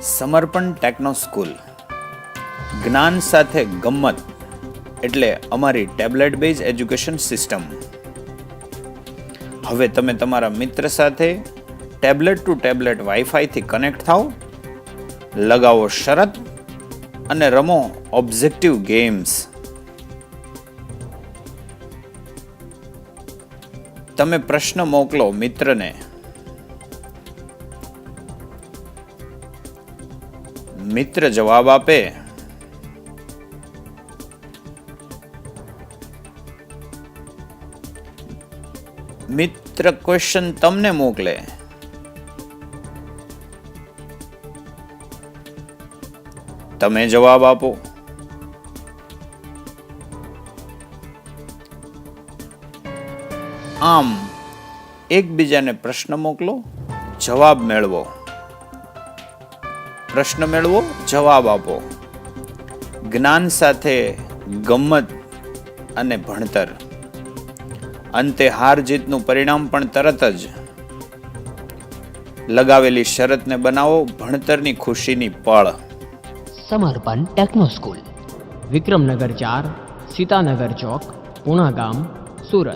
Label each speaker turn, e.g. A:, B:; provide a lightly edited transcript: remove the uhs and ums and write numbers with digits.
A: સમર્પણ techno school જ્ઞાન સાથે ગમ્મત એટલે અમારી ટેબ્લેટ બેઝ એજ્યુકેશન સિસ્ટમ. હવે તમે તમારા મિત્ર સાથે ટેબ્લેટ ટુ ટેબ્લેટ વાઈફાઈથી કનેક્ટ થાઓ, લગાવો શરત અને રમો ઓબ્જેક્ટિવ ગેમ્સ. તમે પ્રશ્ન મોકલો મિત્રને, મિત્ર જવાબ આપે. મિત્ર ક્વેશ્ચન તમને મોકલે. તમે જવાબ આપો. આમ એકબીજાને પ્રશ્ન મોકલો, જવાબ મેળવો. પ્રશ્ન મેળવો, જવાબ આપો. જ્ઞાન સાથે ગમ્મત અને ભણતર. અંતે હાર જીતનું પરિણામ પણ તરત જ. લગાવેલી શરતને બનાવો ભણતરની ખુશીની પળ.
B: સમર્પણ ટેકનો સ્કૂલ, વિક્રમનગર 4, સીતાનગર ચોક, પૂણા ગામ, સુરત.